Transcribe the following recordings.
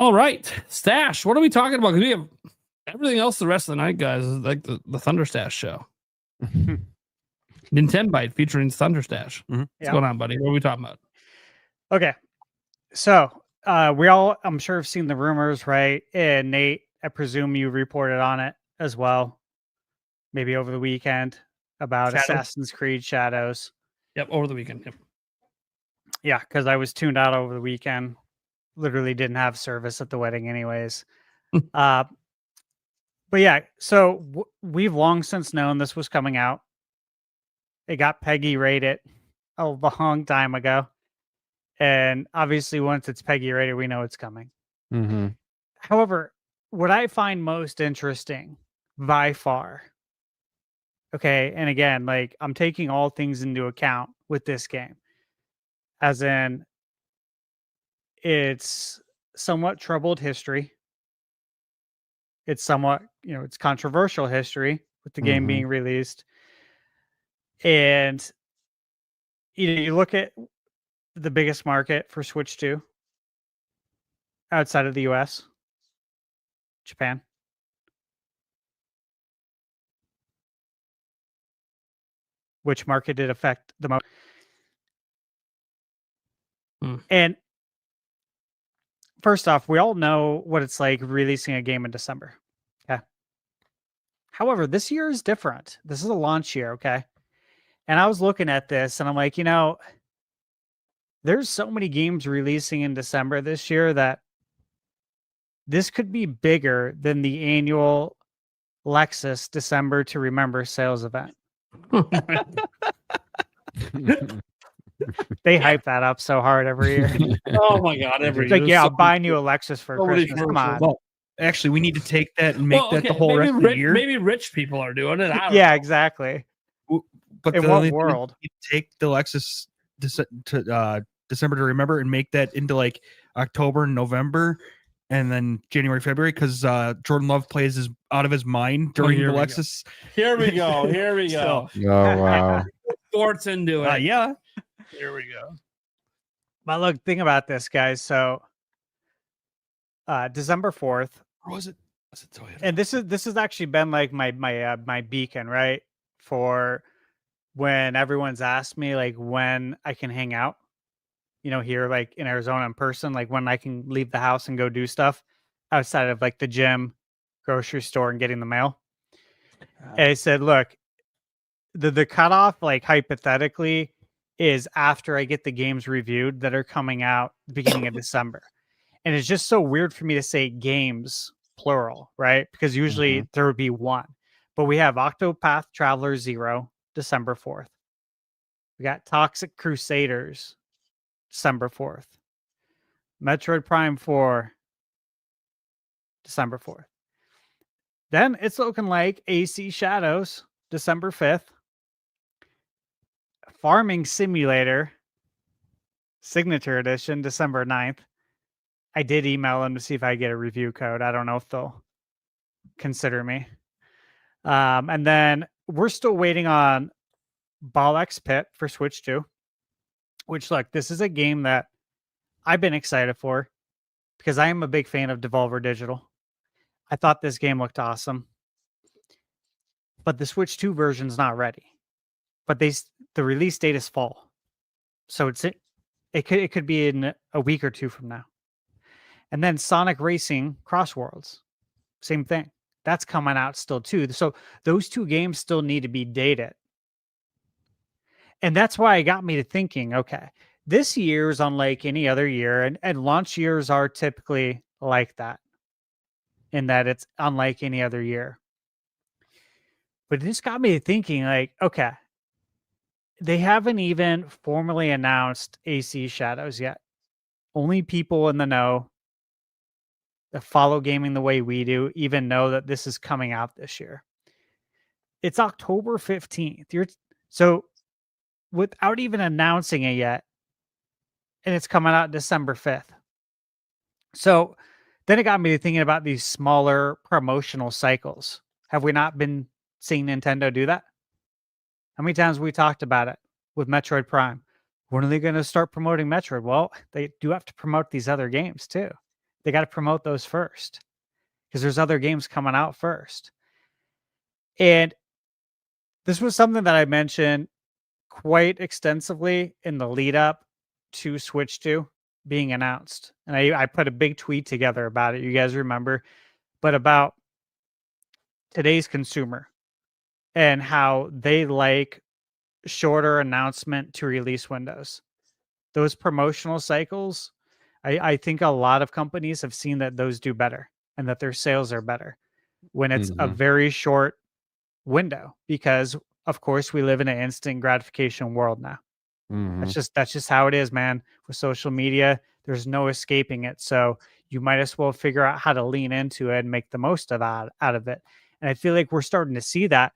All right, Stash. What are we talking about? Because we have everything else the rest of the night, guys. Is like the Thunder Stash show. Nintenbyte featuring Thunder Stash. What's going on, buddy? What are we talking about? Okay, so we all, I'm sure, have seen the rumors, right? And Nate, I presume you reported on it as well, maybe over the weekend, about Assassin's Creed Shadows. Yep, over the weekend. Yep. Yeah, because I was tuned out over the weekend. Literally didn't have service at the wedding, anyways. But yeah, so we've long since known this was coming out. It got Peggy rated a long time ago. And obviously, once it's Peggy rated, we know it's coming. Mm-hmm. However, what I find most interesting by far, okay, and again, like I'm taking all things into account with this game, as in it's somewhat troubled history. It's somewhat, it's controversial history with the game being released. And, you look at the biggest market for Switch 2 outside of the US, Japan. Which market did affect the most? And first off, we all know what it's like releasing a game in December. Okay. However, this year is different. This is a launch year. Okay. And I was looking at this and I'm like, there's so many games releasing in December this year that this could be bigger than the annual Lexus December to Remember sales event. They hype that up so hard every year. Oh my God. Every year. Like, yeah, I'll buy you a Lexus for Christmas. Come on. Well, actually, we need to take that and make that the whole rest of the year. Maybe rich people are doing it. I don't know. Exactly. But in what world? Take the Lexus December to Remember and make that into like October, November, and then January, February, because Jordan Love plays out of his mind during the Lexus. Here we go. Here we go. Oh, wow. Sports into it. Yeah. Here we go. But look, think about this, guys. So December 4th. Or was it Toyota? And this has actually been like my beacon, right? For when everyone's asked me like when I can hang out, here like in Arizona in person, like when I can leave the house and go do stuff outside of like the gym, grocery store, and getting the mail. And I said, look, the cutoff, like hypothetically, is after I get the games reviewed that are coming out the beginning of December. And it's just so weird for me to say games plural, right? Because usually there would be one. But we have Octopath Traveler 0, December 4th. We got Toxic Crusaders, December 4th. Metroid Prime 4, December 4th. Then it's looking like AC Shadows, December 5th. Farming Simulator, Signature Edition, December 9th. I did email them to see if I get a review code. I don't know if they'll consider me. And then we're still waiting on Ball X Pit for Switch 2, which, look, this is a game that I've been excited for because I am a big fan of Devolver Digital. I thought this game looked awesome. But the Switch 2 version's not ready. But the release date is fall. So it could be in a week or two from now. And then Sonic Racing Cross Worlds, same thing. That's coming out still too. So those two games still need to be dated. And that's why it got me to thinking, okay, this year is unlike any other year, and launch years are typically like that, in that it's unlike any other year. But it just got me thinking, like, okay, they haven't even formally announced AC Shadows yet. Only people in the know that follow gaming the way we do even know that this is coming out this year. It's October 15th. So without even announcing it yet, and it's coming out December 5th. So then it got me thinking about these smaller promotional cycles. Have we not been seeing Nintendo do that? How many times have we talked about it with Metroid Prime? When are they going to start promoting Metroid? Well, they do have to promote these other games too. They got to promote those first because there's other games coming out first. And this was something that I mentioned quite extensively in the lead up to Switch 2 being announced. And I put a big tweet together about it. You guys remember? But about today's consumer and how they like shorter announcement to release windows. Those promotional cycles, I think a lot of companies have seen that those do better and that their sales are better when it's a very short window, because of course we live in an instant gratification world now. That's just how it is, man. With social media, there's no escaping it. So you might as well figure out how to lean into it and make the most of that out of it. And I feel like we're starting to see that.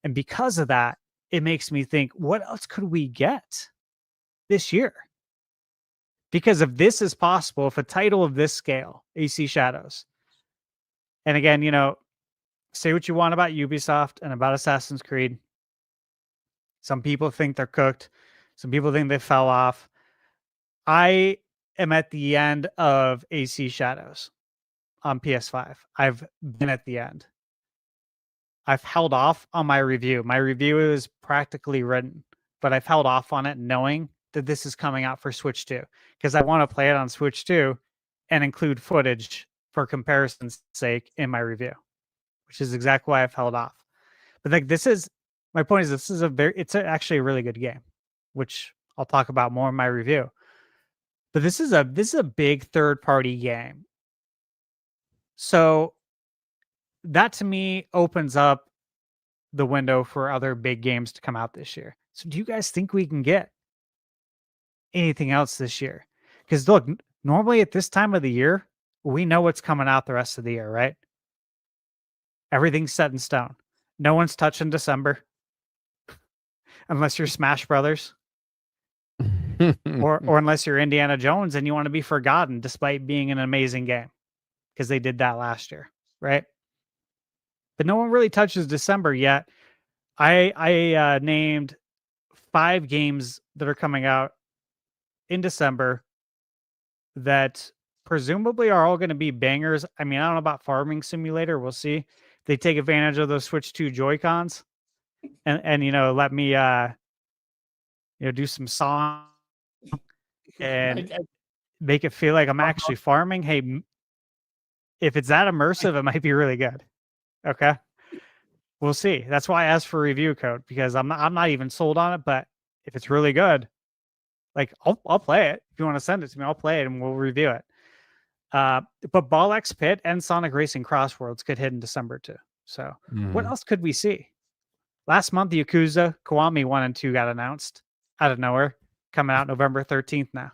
And because of that, it makes me think, what else could we get this year? Because if this is possible, if a title of this scale, AC Shadows, and again, you know, say what you want about Ubisoft and about Assassin's Creed. Some people think they're cooked. Some people think they fell off. I am at the end of AC Shadows on PS5. I've been at the end. I've held off on my review. My review is practically written, but I've held off on it knowing that this is coming out for Switch 2 because I want to play it on Switch 2 and include footage for comparison's sake in my review, which is exactly why I've held off. But like, this is my point is this is actually a really good game, which I'll talk about more in my review. But this is a big third-party game. So that to me opens up the window for other big games to come out this year. So do you guys think we can get anything else this year? Because look, normally at this time of the year, we know what's coming out the rest of the year, right? Everything's set in stone. No one's touching December unless you're Smash Brothers. or unless you're Indiana Jones and you want to be forgotten despite being an amazing game, because they did that last year, right? But no one really touches December yet. I named 5 games that are coming out in December that presumably are all going to be bangers. I mean, I don't know about Farming Simulator. We'll see if they take advantage of those Switch 2 Joy-Cons and you know, let me you know, do some song and make it feel like I'm actually farming. Hey, if it's that immersive, it might be really good. Okay. We'll see. That's why I asked for a review code, because I'm not even sold on it, but if it's really good, like I'll play it. If you want to send it to me, I'll play it and we'll review it. But Ball X Pit and Sonic Racing Crossworlds could hit in December too. So what else could we see? Last month, Yakuza Kiwami 1 and 2 got announced out of nowhere, coming out November 13th now.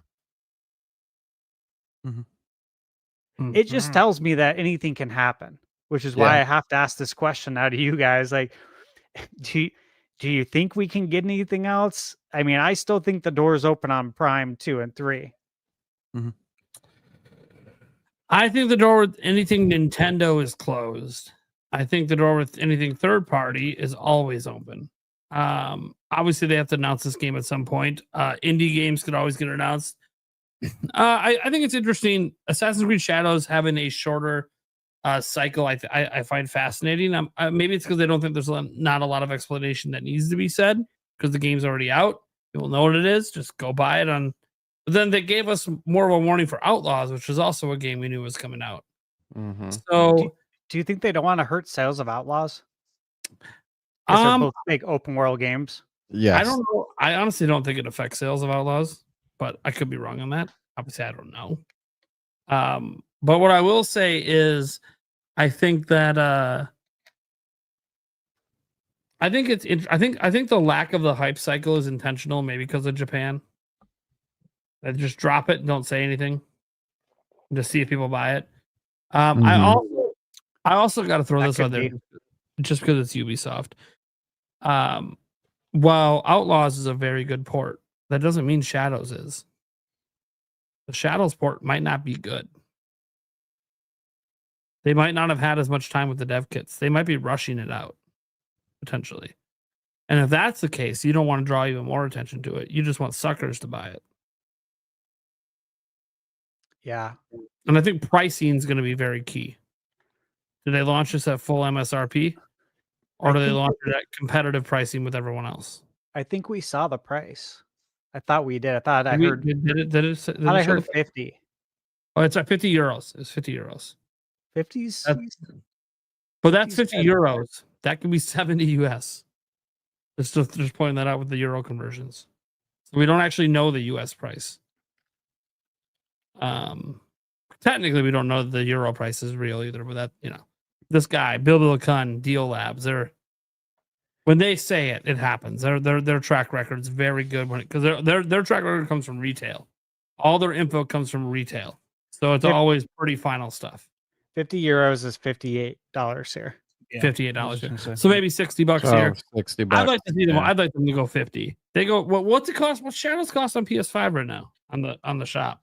It just tells me that anything can happen, which is why I have to ask this question now to you guys. Like, do you think we can get anything else? I mean, I still think the door's open on Prime 2 and 3. I think the door with anything Nintendo is closed. I think the door with anything third party is always open. Obviously, they have to announce this game at some point. Indie games could always get announced. I think it's interesting. Assassin's Creed Shadows having a shorter cycle, I find fascinating. Maybe it's because I don't think there's not a lot of explanation that needs to be said, because the game's already out. You'll know what it is. Just go buy it on. But then they gave us more of a warning for Outlaws, which was also a game we knew was coming out. So, do you think they don't want to hurt sales of Outlaws? Because they're both big open world games. Yes. I don't know. I honestly don't think it affects sales of Outlaws, but I could be wrong on that. Obviously, I don't know. But what I will say is, I think that I think the lack of the hype cycle is intentional, maybe because of Japan. They just drop it and don't say anything, just see if people buy it. I also got to throw this out there, just because it's Ubisoft. While Outlaws is a very good port, that doesn't mean Shadows is. The Shadows port might not be good. They might not have had as much time with the dev kits. They might be rushing it out, potentially. And if that's the case, you don't want to draw even more attention to it. You just want suckers to buy it. Yeah. And I think pricing is going to be very key. Do they launch this at full MSRP, or I do they think launch it at competitive pricing with everyone else? I think we saw the price. I thought we did. I thought I Did we- heard. Did it? Did it? Did Thought it I show heard the, 50. oh, it's at 50 euros. It's 50 euros. 50s. But that's 50's 50 good. euros. That could be 70 US. Just pointing that out with the euro conversions. So we don't actually know the US price. Technically, we don't know the euro price is real either. But that, this guy, Bill Billikun, Deal Labs, when they say it, it happens. Their track record's very good because their track record comes from retail. All their info comes from retail, so it's always pretty final stuff. 50 euros is $58 here. Yeah, $58 I was gonna say. so maybe $60 here. 60 I'd bucks. like to see them. yeah. I'd like them to go 50. They go. What's it cost? What Shadows cost on PS5 right now on the shop?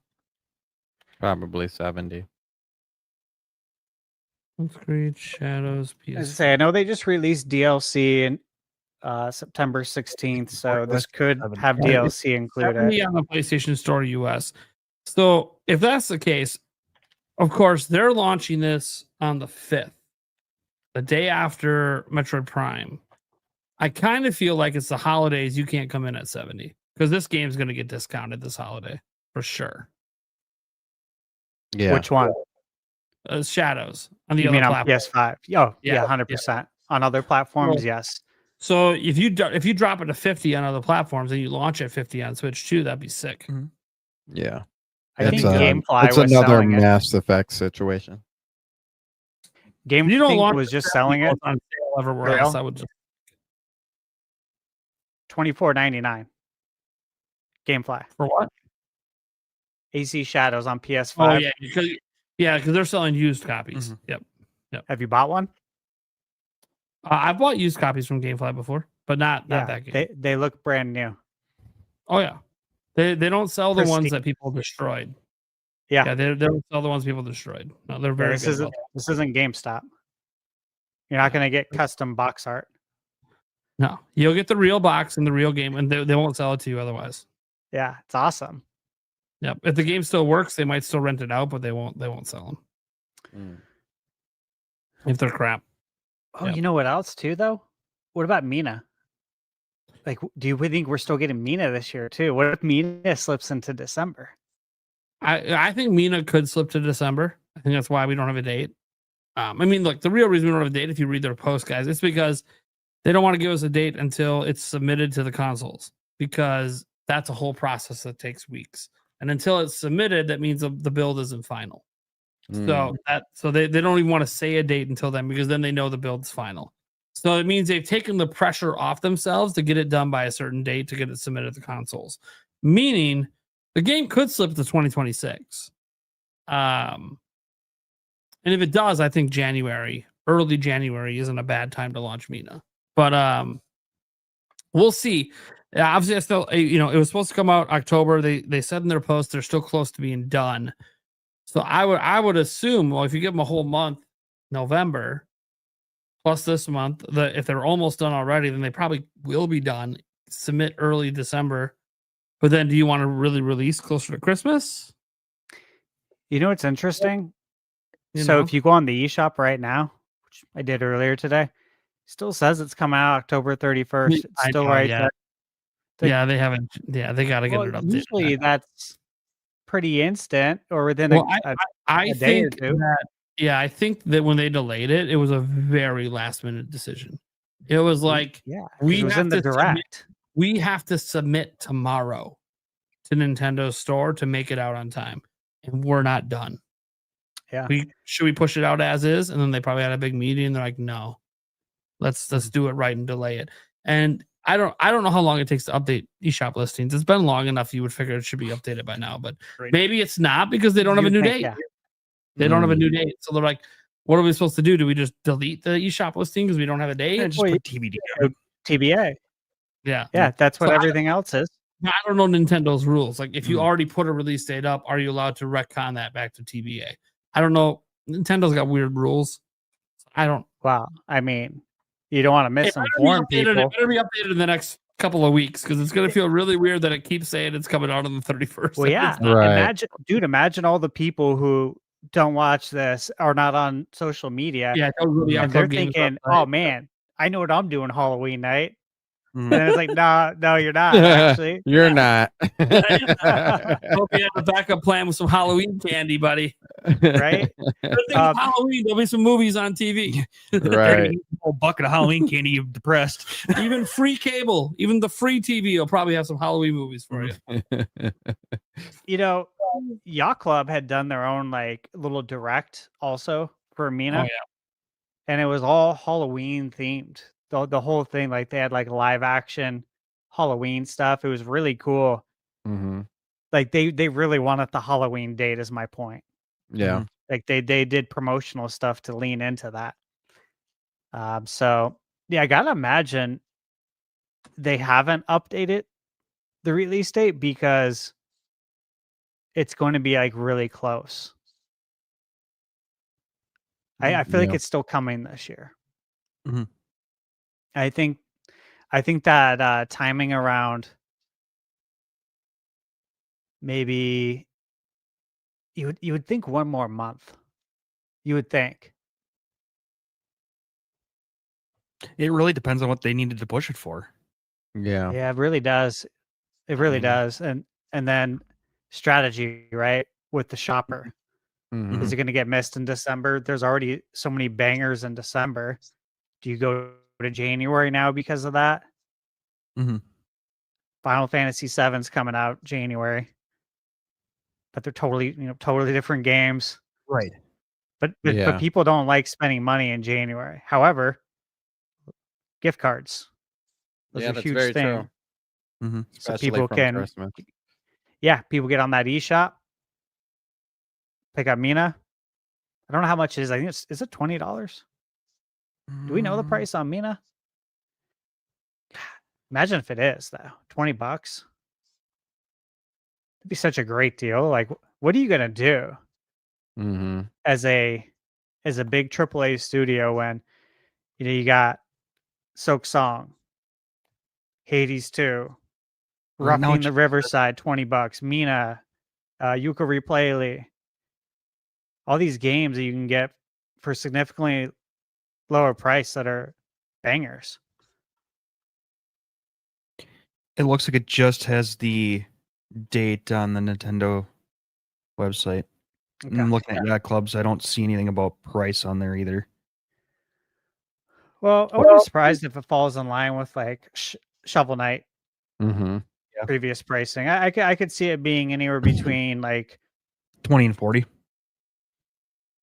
Probably 70. Let's create Shadows As I PS5. say, I know they just released DLC in September 16th, so this could have DLC included. 70 on the PlayStation Store US. So if that's the case, of course they're launching this on the 5th, the day after Metroid Prime. I kind of feel like it's the holidays. You can't come in at 70 because this game's going to get discounted this holiday for sure. Yeah. Which one? Shadows on the You other mean on platform. PS5? Oh, Yeah, yeah, 100%. On other platforms, Well, yes. So if you drop it to 50 on other platforms and you launch at 50 on Switch too, that'd be sick. Yeah. I think It's, GameFly it's was another selling it. Mass Effect situation. If you don't GameFly launch was it just at selling 50 it on sale everywhere For else, real? I would just $24.99. GameFly. for what? AC Shadows on PS5. Oh yeah, because they're selling used copies. Mhm. Yep. Have you bought one? I bought used copies from GameFly before, but not that game. They look brand new. Oh yeah, they don't sell the ones Pristine. that people destroyed. Yeah. They don't sell the ones people destroyed. No, they're Yeah, very this good. isn't about that. this isn't GameStop. You're not going to get custom box art. No, you'll get the real box and the real game, and they won't sell it to you otherwise. Yeah, it's awesome. Yep. If the game still works, they might still rent it out, but they won't sell them if they're crap. Oh, Yep. you know what else too, though? What about Mina? Like, do you think we're still getting Mina this year too? What if Mina slips into December? I think Mina could slip to December. I think that's why we don't have a date. I mean, look, the real reason we don't have a date, if you read their post, guys, it's because they don't want to give us a date until it's submitted to the consoles, because that's a whole process that takes weeks. And until it's submitted, that means the build isn't final. So they don't even want to say a date until then, because then they know the build's final. So it means they've taken the pressure off themselves to get it done by a certain date to get it submitted to consoles. Meaning the game could slip to 2026. And if it does, I think early January isn't a bad time to launch Mina. But we'll see. Obviously, I still, it was supposed to come out October. They said in their post they're still close to being done. So I would assume, well, if you give them a whole month, November plus this month, if they're almost done already, then they probably will be done. Submit early December. But then, do you want to really release closer to Christmas? You know what's interesting? You So know? if you go on the eShop right now, which I did earlier today, still says it's coming out October 31st. It's I still know, right yeah. there. Like- Yeah, they haven't. Yeah, they got to get Well, it updated. usually that's pretty instant or within Well, a I day or think two. I think that when they delayed it, it was a very last minute decision. It was like, Yeah, 'cause we it was have in the to direct. we have to submit tomorrow to Nintendo Store to make it out on time, and we're not done. Yeah. Should we push it out as is? And then they probably had a big meeting. And they're like, no, let's do it right and delay it. And I don't know how long it takes to update eShop listings. It's been long enough. You would figure it should be updated by now, but Right. maybe it's not, because they don't have a new date. Yeah. They don't have a new date. So they're like, what are we supposed to do? Do we just delete the eShop listing because we don't have a date? And just Well, put TBD. TBA. Yeah. Yeah, that's what So everything else is. I don't know Nintendo's rules. Like, if you already put a release date up, are you allowed to retcon that back to TBA? I don't know. Nintendo's got weird rules. I don't. Wow. I mean, you don't want to It better be misinform updated- people. It better be updated in the next couple of weeks because it's gonna feel really weird that it keeps saying it's coming out on the 31st. Well, yeah. Right. Imagine all the people who don't watch this or not on social media. Yeah, don't really And upload they're games thinking, last night. oh man, I know what I'm doing Halloween night. Mhm. And it's like, no, you're not actually. You're not. Hope you have a backup plan with some Halloween candy, buddy. Right? Good thing it's Halloween, there'll be some movies on TV. Right. A whole bucket of Halloween candy, you're depressed. Even free cable, even the free TV will probably have some Halloween movies for you. You know, Yacht Club had done their own like little direct also for Mina. Oh yeah. And it was all Halloween themed. The whole thing, like they had like live action Halloween stuff. It was really cool. Hmm. Like they really wanted the Halloween date is my point. Yeah. Like they did promotional stuff to lean into that. So yeah, I gotta imagine they haven't updated the release date because it's going to be like really close. I feel like Yeah. it's still coming this year. Mhm. I think that timing around maybe you would think one more month. You would think. It really depends on what they needed to push it for. Yeah. Yeah, it really does. It really does. And then strategy, right? With the shopper. Mhm. Is it going to get missed in December? There's already so many bangers in December. Do you go to January now because of that? Mhm. Final Fantasy VII's coming out January. But they're totally different games. Right. But Yeah. people don't like spending money in January. However, gift cards. Those Yeah, are a that's huge very thing. true. Mhm. So Especially people from can Christmas. people get on that eShop, pick up Mina. I don't know how much it is. I think is it $20? Do we know the price on Mina? Imagine if it is though. $20. It'd be such a great deal. Like, what are you gonna do Mm-hmm. as a big AAA studio when you got Soak Song, Hades 2, Right now Roughing it's the just Riverside, $20, Mina, Yooka Replay, all these games that you can get for significantly lower price that are bangers. it looks like it just has the date on the Nintendo website. Okay. I'm looking at Yacht Clubs. I don't see anything about price on there either. Well, I wouldn't be surprised if it falls in line with like Shovel Knight Mm-hmm. previous pricing. I could see it being anywhere between like 20 and 40.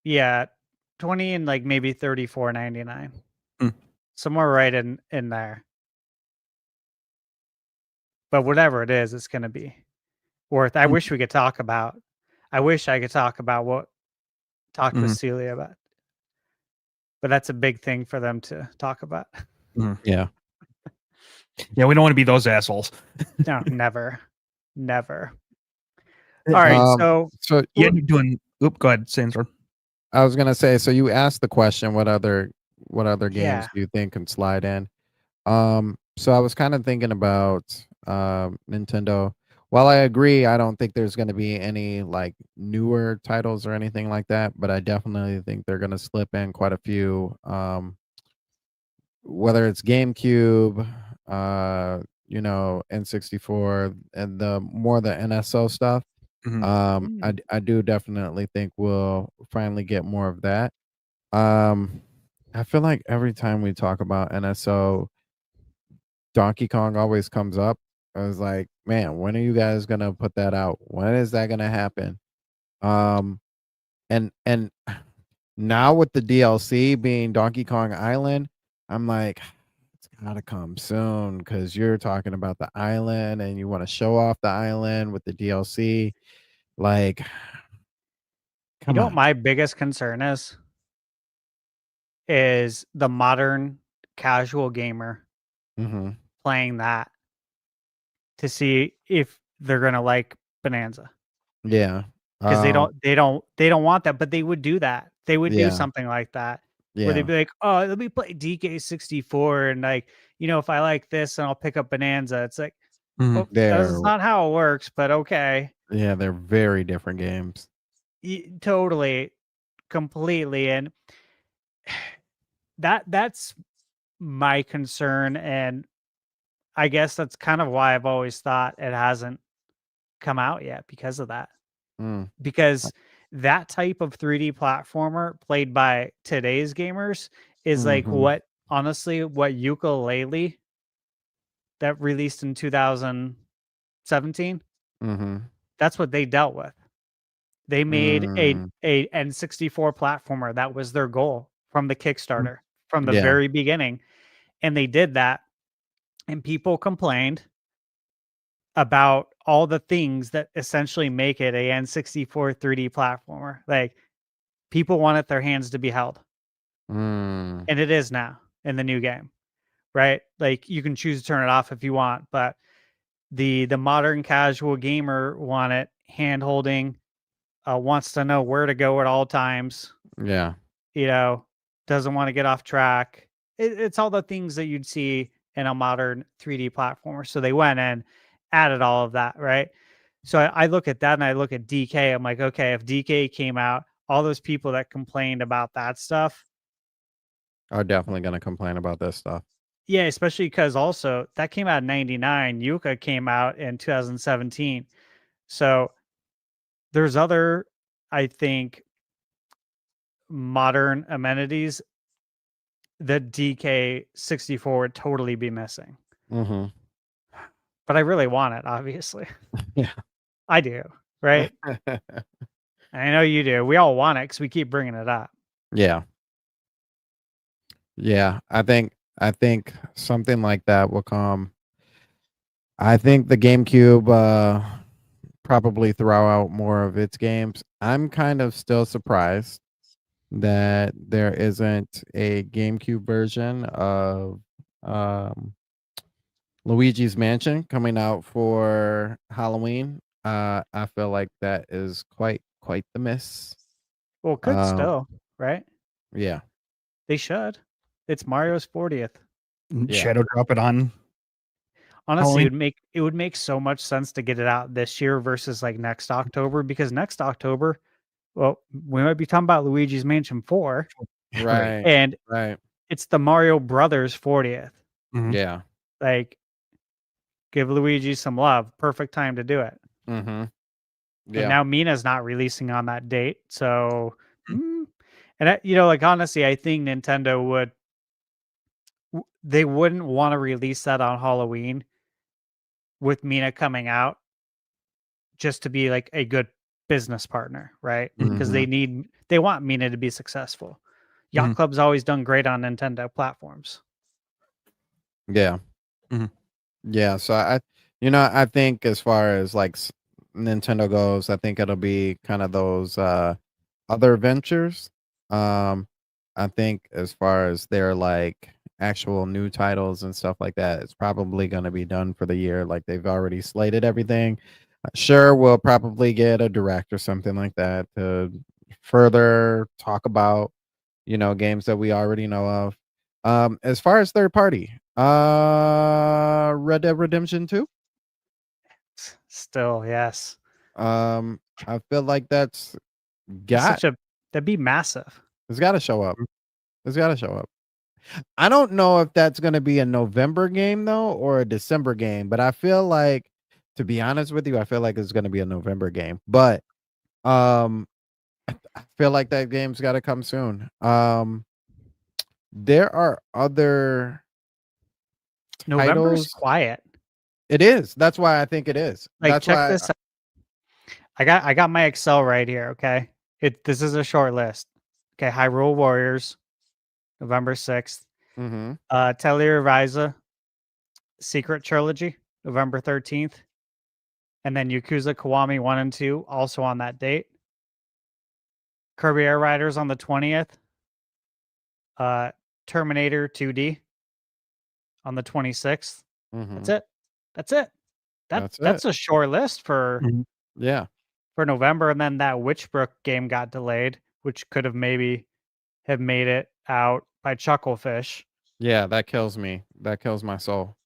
20 and like maybe $34.99. Hmm. Somewhere right in there. But whatever it is, it's gonna be worth. I wish we could talk about what talked with Mhm. Celia about. But that's a big thing for them to talk about. Yeah. Yeah, we don't want to be those assholes. No, never. Never. All right, so So Yeah, you're doing. Oop, go ahead, Sandstorm. I was gonna say, so you asked the question, what other games Yeah. do you think can slide in? So I was kind of thinking about Nintendo. While I agree, I don't think there's going to be any like newer titles or anything like that, but I definitely think they're going to slip in quite a few. Whether it's GameCube, N64, and the NSO stuff. Mhm. I do definitely think we'll finally get more of that. I feel like every time we talk about NSO, Donkey Kong always comes up. I was like, man, when are you guys gonna put that out? When is that gonna happen? Um, and now with the DLC being Donkey Kong Island, I'm like, it's gotta come soon because you're talking about the island and you want to show off the island with the DLC. Like, you come know what on. my biggest concern is the modern casual gamer Mm-hmm. playing that to see if they're gonna like Bonanza. Yeah. Because they don't want that, but they would do that. They would do Yeah. something like that. Where Yeah. they'd be like, oh, let me play DK64 and like, if I like this and I'll pick up Bonanza. It's like, Mhm. well, They're that's not how it works, but okay. yeah, they're very different games. Totally, completely. And that's my concern. And I guess that's kind of why I've always thought it hasn't come out yet because of that. Mm, Because that type of 3D platformer played by today's gamers is like mhm, what Ukulele that released in 2017, mhm, that's what they dealt with. They made mm, a N64 platformer. That was their goal from the Kickstarter, from the yeah, very beginning. And they did that. And people complained about all the things that essentially make it a N64 3D platformer. Like people wanted their hands to be held. mm, And it is now in the new game, right? Like you can choose to turn it off if you want, but the modern casual gamer want it hand holding, wants to know where to go at all times, yeah, doesn't want to get off track. It's all the things that you'd see in a modern 3D platformer. So they went and added all of that, right? So I look at that and I look at DK. I'm like, okay, if DK came out, all those people that complained about that stuff, are definitely gonna complain about this stuff. yeah, especially because also that came out in 99. Yuka came out in 2017. So there's other, I think, modern amenities that DK64 would totally be missing. Mm-hmm. But I really want it, obviously. Yeah. I do, right? I know you do. We all want it because we keep bringing it up. Yeah. Yeah. I think something like that will come. I think the GameCube probably throw out more of its games. I'm kind of still surprised that there isn't a GameCube version of um Luigi's Mansion coming out for Halloween. I feel like that is quite the miss. Well, could Um, still, right? yeah, They should. It's Mario's 40th. Yeah. Shadow drop it on. Honestly, Halloween? it would make so much sense to get it out this year versus like next October, because next October, well, we might be talking about Luigi's Mansion 4, right, and right, it's the Mario Brothers 40th. Mhm. yeah, Like, give Luigi some love. Perfect time to do it. mm-hmm, And yeah, now Mina's not releasing on that date, so and like honestly, I think Nintendo they wouldn't want to release that on Halloween with Mina coming out just to be like a good business partner, right? Because Mhm. they want Mina to be successful. Yacht Mhm. Club's always done great on Nintendo platforms. yeah, Mhm. yeah. So I think as far as like Nintendo goes, I think it'll be kind of those other ventures. Um, I think as far as their like actual new titles and stuff like that, it's probably going to be done for the year. Like they've already slated everything. Sure, we'll probably get a direct or something like that to further talk about, games that we already know of. As far as third party, Red Dead Redemption 2. Still, yes. I feel like that's It's got that'd be massive. it's got to show up. It's got to show up. I don't know if that's going to be a November game though or a December game, but I feel like, to be honest with you, I feel like it's going to be a November game. But I feel like that game's got to come soon. There are other November's titles. quiet. It is. That's why I think it is. Like, That's check why. this out. I got my Excel right here, okay? This is a short list. Okay, Hyrule Warriors, November 6th. Mm-hmm. Telluride Secret Trilogy, November 13th. And then Yakuza Kiwami 1 and 2, also on that date. Kirby Air Riders on the 20th. Terminator 2D on the 26th. Mm-hmm. That's it. That's it. That's That's it. a short list for Yeah. November. And then that Witchbrook game got delayed, which could have maybe have made it out by Chucklefish. Yeah, that kills me. That kills my soul.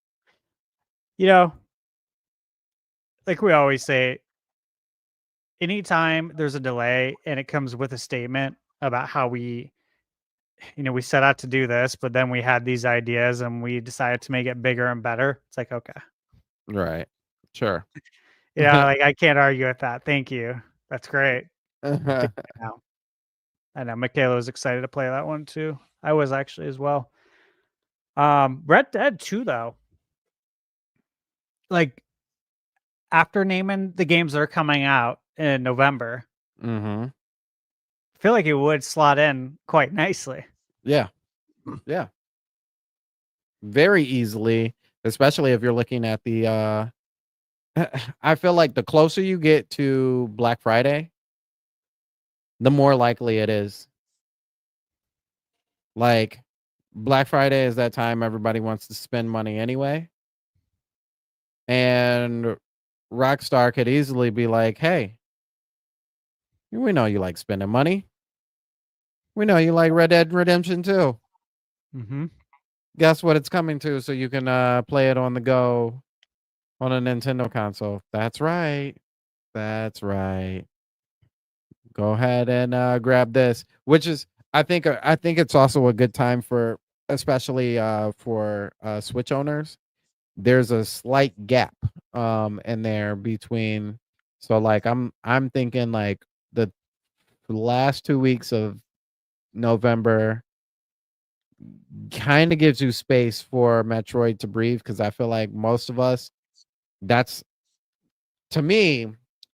You know, like we always say, anytime there's a delay and it comes with a statement about how we set out to do this, but then we had these ideas and we decided to make it bigger and better. It's like, okay. Right. Sure. Like I can't argue with that. Thank you. That's great. Now. I know Michaela was excited to play that one too. I was actually as well. Red Dead 2 though. Like after naming the games that are coming out in November, Mm-hmm. I feel like it would slot in quite nicely. Yeah. Yeah. Very easily, especially if you're looking at the I feel like the closer you get to Black Friday, the more likely it is. Like Black Friday is that time everybody wants to spend money anyway. And Rockstar could easily be like, "Hey, we know you like spending money. We know you like Red Dead Redemption 2. Mm-hmm. Guess what it's coming to so you can play it on the go on a Nintendo console." That's right. That's right. Go ahead and grab this, which is I think it's also a good time for especially for Switch owners. There's a slight gap in there between, so like I'm thinking like the last 2 weeks of November kind of gives you space for Metroid to breathe, because I feel like most of us, that's, to me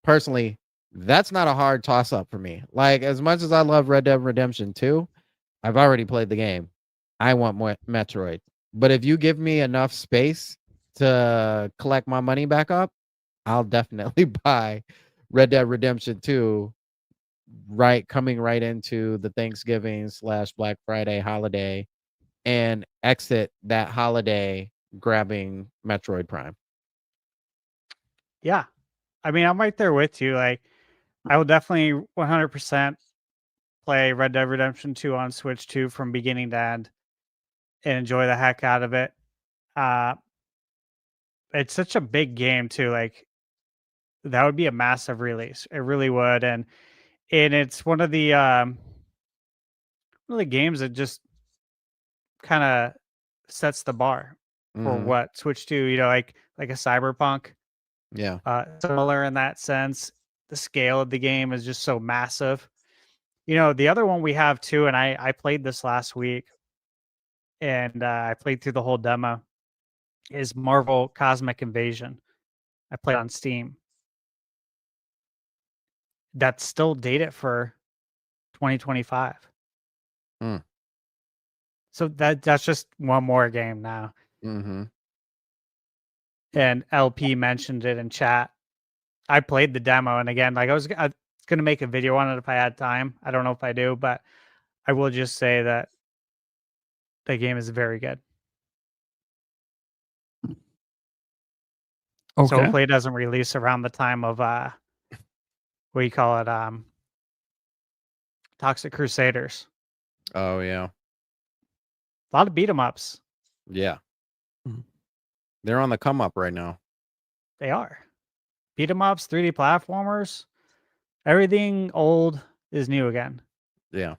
personally, that's not a hard toss up for me. Like as much as I love Red Dead Redemption 2, I've already played the game. I want more Metroid. But if you give me enough space to collect my money back up, I'll definitely buy Red Dead Redemption 2 coming right into the Thanksgiving/Black Friday holiday, and exit that holiday grabbing Metroid Prime. Yeah. I mean, I'm right there with you. Like, I will definitely 100% play Red Dead Redemption 2 on Switch 2 from beginning to end and enjoy the heck out of it. Uh, it's such a big game too. Like, that would be a massive release. It really would. And it's one of the games that just kind of sets the bar for Mhm. what Switch 2, like a Cyberpunk. Yeah. Similar in that sense. The scale of the game is just so massive. The other one we have too, and I played this last week, and I played through the whole demo, is Marvel Cosmic Invasion. I played on Steam. That's still dated for 2025. Mm. So that's just one more game now. Mhm. And LP mentioned it in chat. I played the demo, and again, like I was going to make a video on it if I had time. I don't know if I do, but I will just say that the game is very good. So Okay. hopefully it doesn't release around the time of what do you call it? Toxic Crusaders. Oh yeah. A lot of beat 'em ups. Yeah. Mhm. They're on the come up right now. They are. Beat 'em ups, 3D platformers. Everything old is new again. Yeah.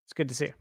It's good to see.